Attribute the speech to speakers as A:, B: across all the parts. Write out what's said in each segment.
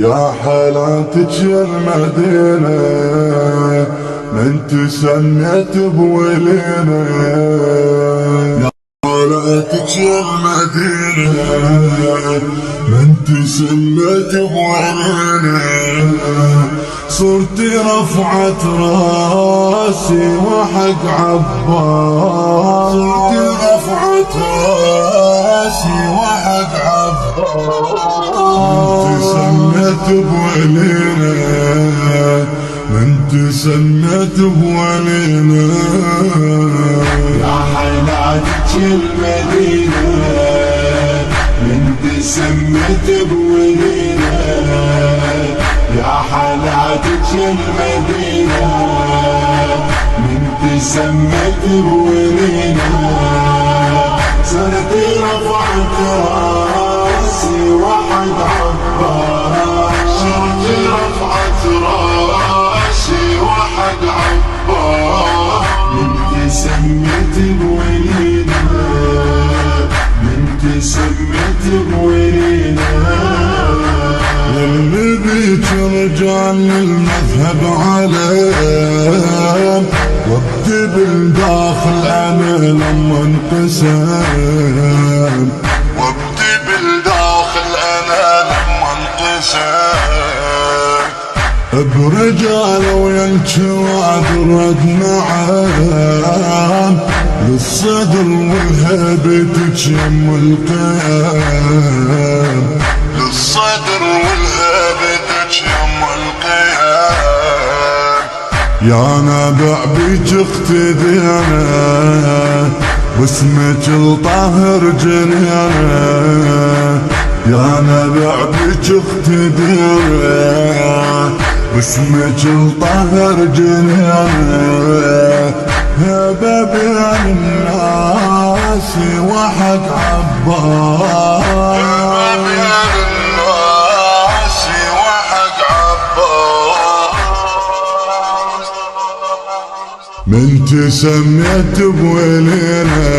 A: يا حالاتك يا المدينة من تسميت بولينا، يا حالاتك يا المدينة من تسميت بولينا، صرتي رفعت راسي وحق عباس، صرتي رفعت راسي وحق عباس، سميت بولينا من تسميت بولينا،
B: يا حالاتك المدينة من تسميت بولينا، يا حالاتك المدينة من تسميت بولينا، صرتي رفعت راسي وحد عباس، صرتي رفعت راسي وحد عباس، من تسميت بولينا من تسميت بولينا،
A: والنبي ترجع للمذهب عليه وابدي بالداخل انا لما انقسم، وابدي بالداخل انا لما انقسم، برجال وينشواد رد نعم للصدر والهيبتك يم القيام، للصدر والهيبتك يم القيام، يا نابع بيك اقتدينا واسمك الطاهر جنينا، يا نابع بيك اقتدينا واسمك الطاهر جنينا، هبه بين الناس وحق عباس، هبه بين الناس وحق عباس، من تسميت بولينا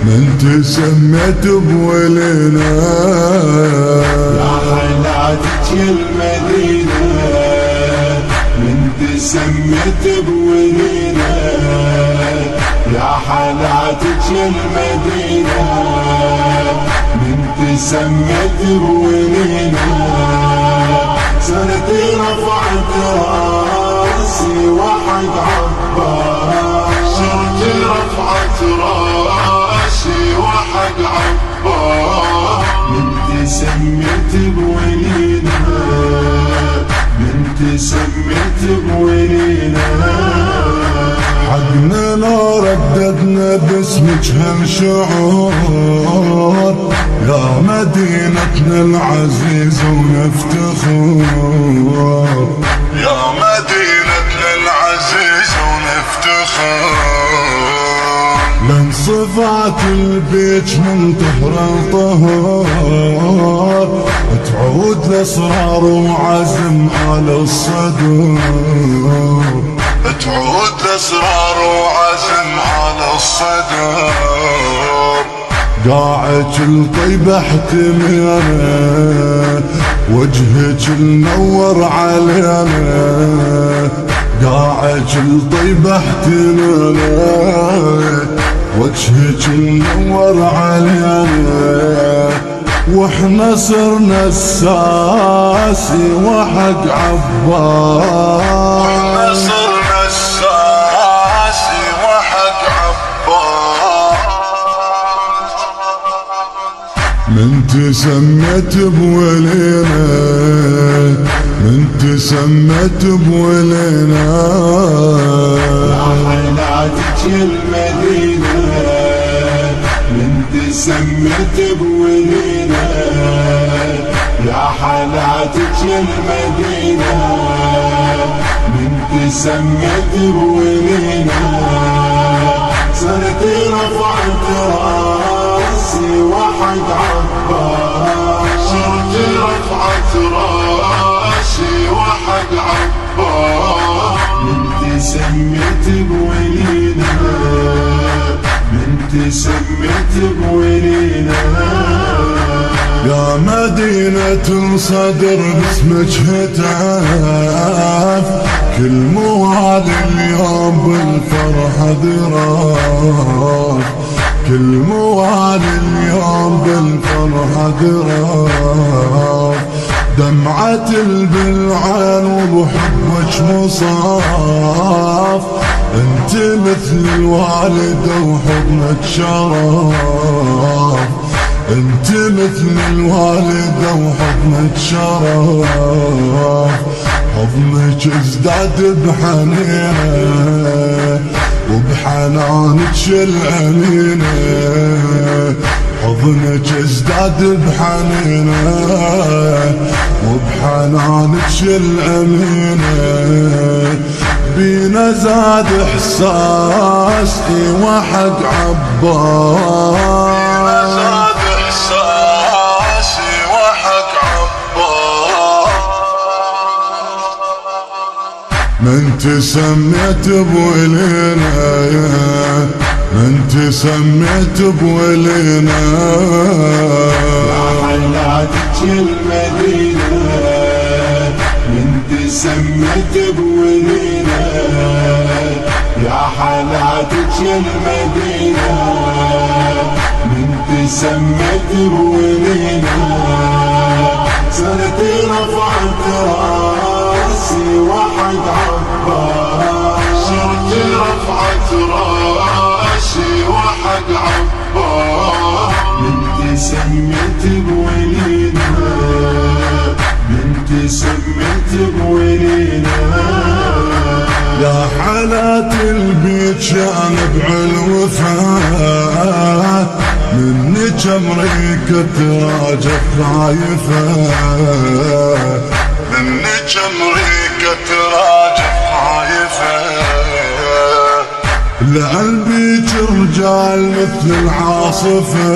A: من تسميت بولينا،
B: يا حالاتك المدينة من تسميت بولينا، يا حالاتك المدينة من تسميت بولينا، صرتي رفعت راسي وحق عباس، صرتي رفعت راسي وحق عباس، من تسميت بولينا من تسميت بولينا،
A: حقنا لو رددنا باسمك هالشعور، يا مدينتنا العزيزة ونفتخر، يا مدينتنا العزيزة ونفتخر، لن صفات البيت من طهر لطهر، تعود لاسرار وعزم على الصدر، تعود لاسرار وعزم على الصدر، قاعك الطيبة احتمينا وجهك المنور علينا، قاعك الطيبة احتمينا وجهك المنور علينا، واحنا صرنا الساسي وحق عباس، واحنا صرنا الساسي وحق عباس، من تسميت بولينا من تسميت بولينا،
B: يا حالاتك المدينة من تسميت بولينا، يا حالاتك المدينة من تسميت بولينا، صرتي رفعت راسي وحق عباس، صرتي رفعت راسي وحق عباس، من تسميت بولينا من تسميت بولينا.
A: يا مدينة صدر باسمك هتاف، كل موالي اليوم بالفرحة ذراف، كل موالي اليوم بالفرحة ذراف، دمعة بالعين وبحبك مصاف، انت مثل الوالدة وحضنك شرف، انت مثل الوالدة وحضنك شرف، حضنك ازداد بحنينه وبحنانك الأمينة، حضنك ازداد بحنينه وبحنانك الأمينة، بينا زاد احساس ايوه حق عباس، زاد احساس ايوه حق عباس، من تسميت بولينا، من تسميت بولينا،
B: يا حلاتك المدينة من تسميت بولينا، يا حلاتك المدينة من تسميت بولينا، سنتي رفعت راسي وحد عباس،
A: صرت رفعت راسي وحد عباس،
B: من تسميت بولينا، من تسميت بولينا،
A: يا حالات البيت جانب الوفاء، منك امريكا تراجع خايفة، منك امريكا تراجع خايفة، لقلبيك رجال مثل العاصفة،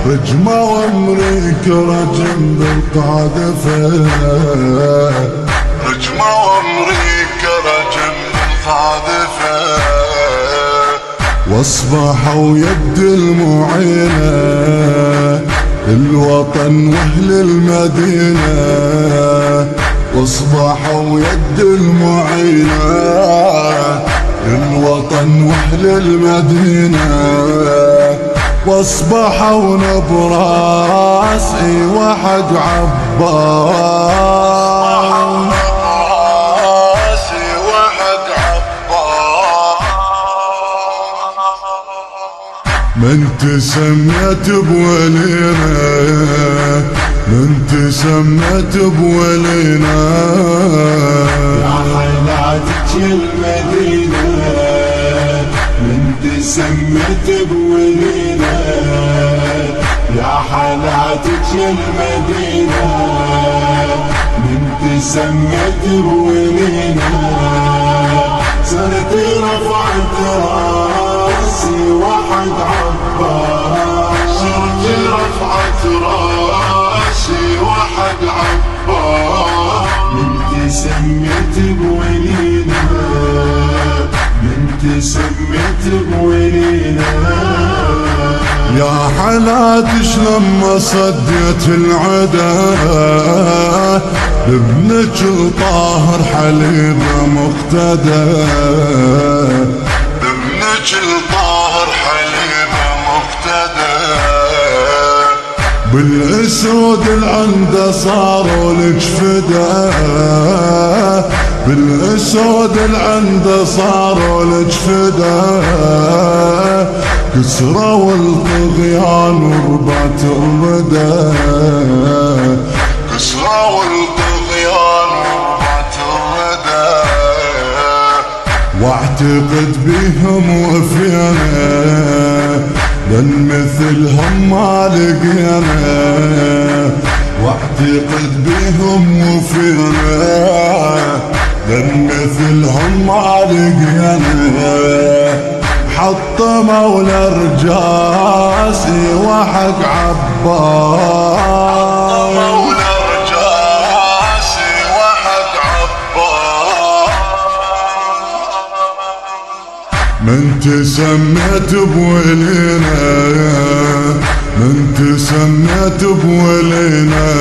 A: رجمة وامريكا رجم بالقاذفة، رجمة وامريكا رجم بالقاذفة، واصبحوا يد المعينة الوطن واهل المدينة، واصبحوا يد المعينة الوطن واهل المدينة، واصبحوا نبراس ايوه حق عباس، من تسميت بولينا، من تسميت بولينا،
B: يا حلاتك المدينة من تسميت بولينا، يا حلاتك المدينة من تسميت بولينا، سنتي رفعت راسي وحد عباس،
A: صرت رفعت راسي وحد عباس،
B: من تسميت بولينا، من تسميت بولينا،
A: يا حلاتش لما صديت العدا، ابنك الطاهر حليبه مقتدى، ابنك الطاهر حليبه مقتدى، بالاسود العنده صاروا لك فدا، بالاسود العنده صاروا لك فدا، كسروا الطغيان وربعت الردى، كسروا الطغيان وربعت الردى، واعتقد بهم وفينا لن مثلهم ما لقينا، واعتقد بهم وفينا لن مثلهم ما لقينا، حطموا الارجاسي وحق عباس، حطموا الارجاسي وحق عباس، من تسميت بولينا، من تسميت بولينا